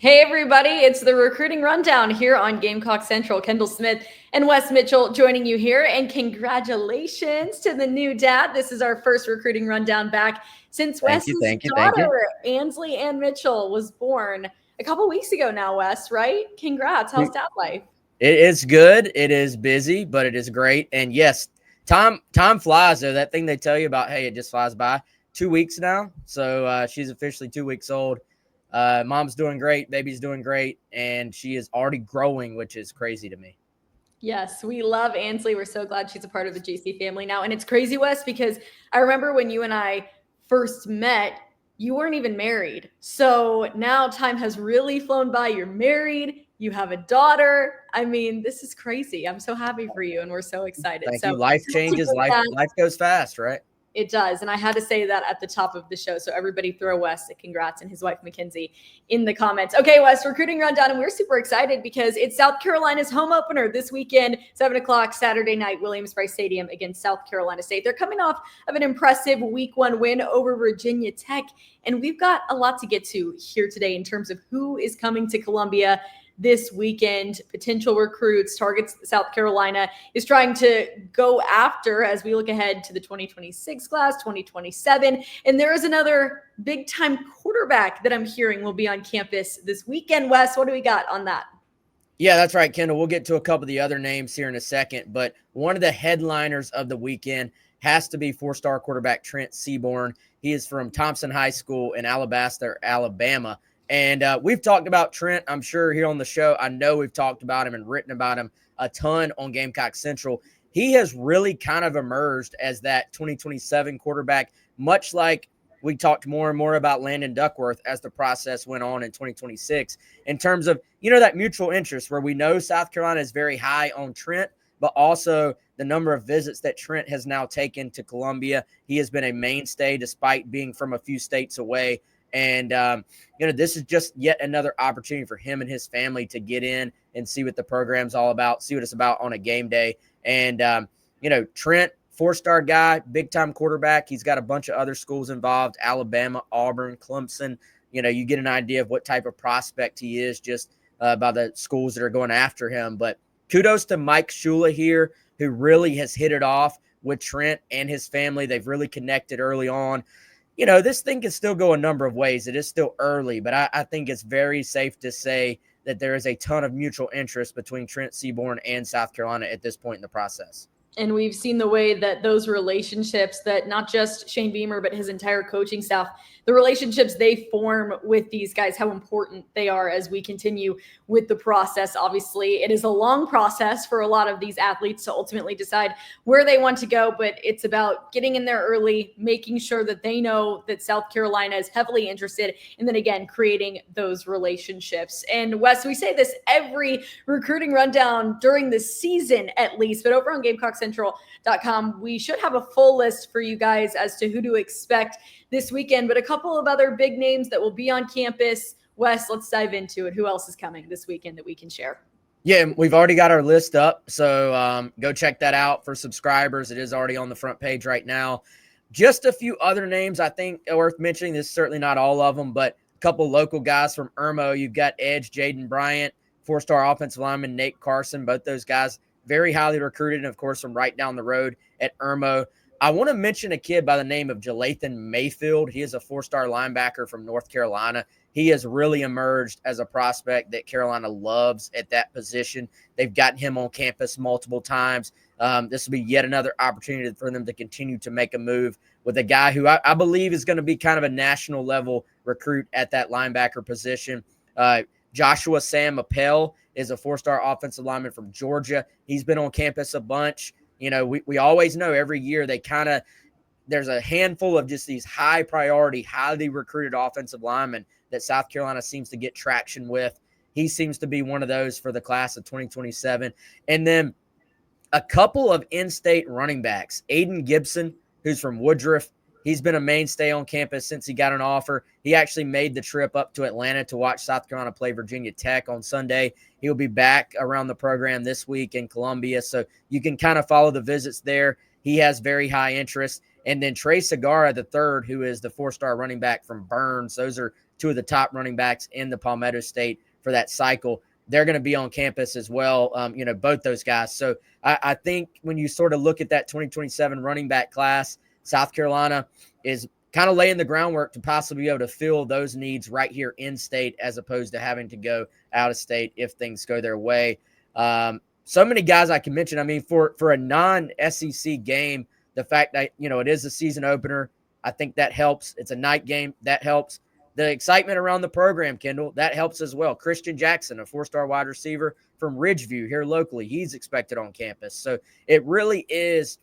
Hey everybody, it's the recruiting rundown here on Gamecock Central. Kendall Smith and Wes Mitchell joining you here, and congratulations to the new dad. This is our first recruiting rundown back since Thank you, Wes's thank you, thank you. daughter, Ansley Ann Mitchell, was born a couple weeks ago now, Wes, right? Congrats. How's dad life? It is good. It is busy, but it is great. And yes, time flies though. That thing they tell you about, hey, it just flies by. 2 weeks now, so she's officially 2 weeks old. Mom's doing great, baby's doing great, and she is already growing, which is crazy to me. Yes, we love Ansley. We're so glad she's a part of the JC family now. And it's crazy, Wes, because I remember when you and I first met, you weren't even married. So now time has really flown by. You're married, you have a daughter. I mean, this is crazy. I'm so happy for you, and we're so excited. Thank So you. Life changes. Life goes fast, right? it does. And I had to say that at the top of the show. So everybody throw Wes a congrats and his wife, Mackenzie, in the comments. Okay, Wes, recruiting rundown. And we're super excited because it's South Carolina's home opener this weekend, 7 o'clock Saturday night, Williams-Brice Stadium against South Carolina State. They're coming off of an impressive week 1 win over Virginia Tech. And we've got a lot to get to here today in terms of who is coming to Columbia this weekend, potential recruits, targets South Carolina is trying to go after as we look ahead to the 2026 class, 2027. And there is another big time quarterback that I'm hearing will be on campus this weekend. Wes, what do we got on that? Yeah, that's right, Kendall. We'll get to a couple of the other names here in a second, but one of the headliners of the weekend has to be 4-star quarterback Trent Seaborn. He is from Thompson High School in Alabaster, Alabama. And we've talked about Trent, I'm sure, here on the show. I know we've talked about him and written about him a ton on Gamecock Central. He has really kind of emerged as that 2027 quarterback, much like we talked more and more about Landon Duckworth as the process went on in 2026 in terms of, that mutual interest where we know South Carolina is very high on Trent, but also the number of visits that Trent has now taken to Columbia. He has been a mainstay despite being from a few states away. And, this is just yet another opportunity for him and his family to get in and see what the program's all about, see what it's about on a game day. And, Trent, 4-star guy, big-time quarterback. He's got a bunch of other schools involved, Alabama, Auburn, Clemson. You get an idea of what type of prospect he is just by the schools that are going after him. But kudos to Mike Shula here, who really has hit it off with Trent and his family. They've really connected early on. This thing can still go a number of ways. It is still early, but I think it's very safe to say that there is a ton of mutual interest between Trent Seaborn and South Carolina at this point in the process. And we've seen the way that those relationships that not just Shane Beamer, but his entire coaching staff, the relationships they form with these guys, how important they are as we continue with the process. Obviously, it is a long process for a lot of these athletes to ultimately decide where they want to go, but it's about getting in there early, making sure that they know that South Carolina is heavily interested, and then again, creating those relationships. And Wes, we say this every recruiting rundown during the season at least, but over on GamecockCentral.com, we should have a full list for you guys as to who to expect this weekend, but a couple of other big names that will be on campus. Wes, let's dive into it. Who else is coming this weekend that we can share? Yeah, we've already got our list up, so go check that out for subscribers. It is already on the front page right now. Just a few other names I think are worth mentioning. This is certainly not all of them, but a couple local guys from Irmo. You've got Edge, Jaden Bryant, 4-star offensive lineman Nate Carson. Both those guys very highly recruited, and of course from right down the road at Irmo. I want to mention a kid by the name of Jalathan Mayfield. He is a 4-star linebacker from North Carolina. He has really emerged as a prospect that Carolina loves at that position. They've gotten him on campus multiple times. This will be yet another opportunity for them to continue to make a move with a guy who I believe is going to be kind of a national level recruit at that linebacker position. Joshua Sam Appel is a 4-star offensive lineman from Georgia. He's been on campus a bunch. We always know every year there's a handful of just these high priority, highly recruited offensive linemen that South Carolina seems to get traction with. He seems to be one of those for the class of 2027. And then a couple of in-state running backs. Aiden Gibson, who's from Woodruff. He's been a mainstay on campus since he got an offer. He actually made the trip up to Atlanta to watch South Carolina play Virginia Tech on Sunday. He'll be back around the program this week in Columbia, so you can kind of follow the visits there. He has very high interest. And then Trey Segarra III, who is the 4-star running back from Burns. Those are two of the top running backs in the Palmetto State for that cycle. They're going to be on campus as well, both those guys. So I think when you sort of look at that 2027 running back class, South Carolina is kind of laying the groundwork to possibly be able to fill those needs right here in state as opposed to having to go out of state if things go their way. So many guys I can mention. I mean, for a non-SEC game, the fact that, it is a season opener, I think that helps. It's a night game. That helps. The excitement around the program, Kendall, that helps as well. Christian Jackson, a 4-star wide receiver from Ridgeview here locally, he's expected on campus. So it really is,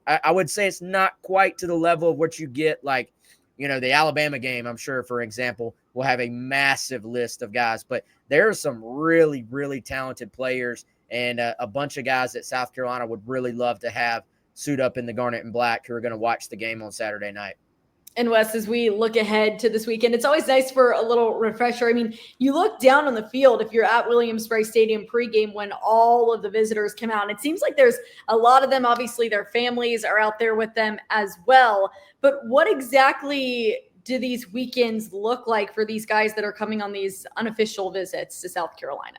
I would say it's not quite to the level of what you get like, the Alabama game, I'm sure, for example, will have a massive list of guys. But there are some really, really talented players and a bunch of guys that South Carolina would really love to have suit up in the garnet and black who are going to watch the game on Saturday night. And Wes, as we look ahead to this weekend, it's always nice for a little refresher. I mean, you look down on the field if you're at Williams-Brice Stadium pregame when all of the visitors come out. And it seems like there's a lot of them. Obviously, their families are out there with them as well. But what exactly do these weekends look like for these guys that are coming on these unofficial visits to South Carolina?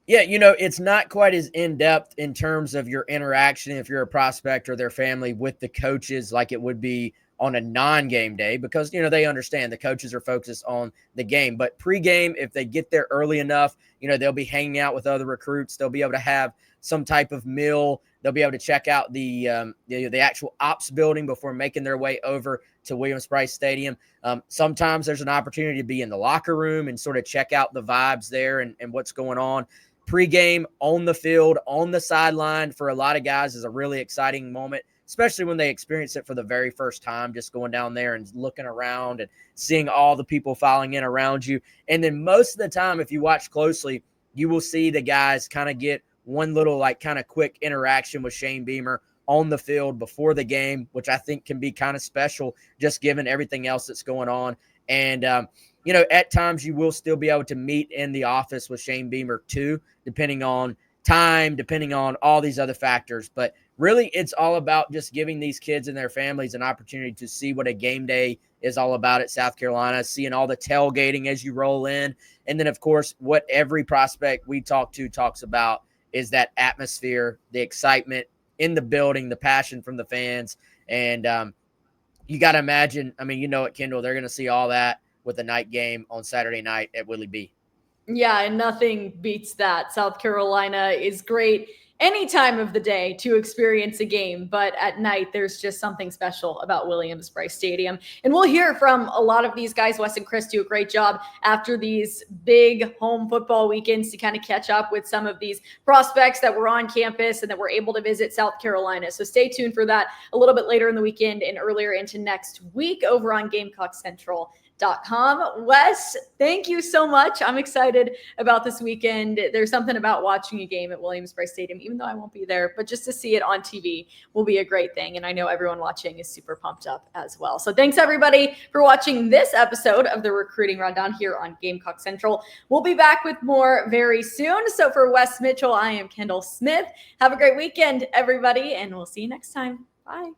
Yeah, it's not quite as in-depth in terms of your interaction if you're a prospect or their family with the coaches like it would be on a non-game day because, they understand the coaches are focused on the game. But pregame, if they get there early enough, they'll be hanging out with other recruits. They'll be able to have some type of meal. They'll be able to check out the actual ops building before making their way over to Williams-Brice Stadium. Sometimes there's an opportunity to be in the locker room and sort of check out the vibes there and what's going on. Pregame on the field, on the sideline for a lot of guys is a really exciting moment, especially when they experience it for the very first time, just going down there and looking around and seeing all the people filing in around you. And then most of the time, if you watch closely, you will see the guys kind of get one little kind of quick interaction with Shane Beamer on the field before the game, which I think can be kind of special just given everything else that's going on. And, at times you will still be able to meet in the office with Shane Beamer too, depending on time, depending on all these other factors. But really, it's all about just giving these kids and their families an opportunity to see what a game day is all about at South Carolina, seeing all the tailgating as you roll in. And then, of course, what every prospect we talk to talks about is that atmosphere, the excitement in the building, the passion from the fans. And you got to imagine, it, Kendall, they're going to see all that with a night game on Saturday night at Willie B. Yeah, and nothing beats that. South Carolina is great any time of the day to experience a game, but at night there's just something special about Williams-Brice Stadium. And we'll hear from a lot of these guys. Wes and Chris do a great job after these big home football weekends to kind of catch up with some of these prospects that were on campus and that were able to visit South Carolina. So stay tuned for that a little bit later in the weekend and earlier into next week over on GamecockCentral.com. Wes, thank you so much. I'm excited about this weekend. There's something about watching a game at Williams-Brice Stadium, even though I won't be there, but just to see it on TV will be a great thing. And I know everyone watching is super pumped up as well. So thanks everybody for watching this episode of the Recruiting Rundown here on Gamecock Central. We'll be back with more very soon. So for Wes Mitchell, I am Kendall Smith. Have a great weekend, everybody, and we'll see you next time. Bye.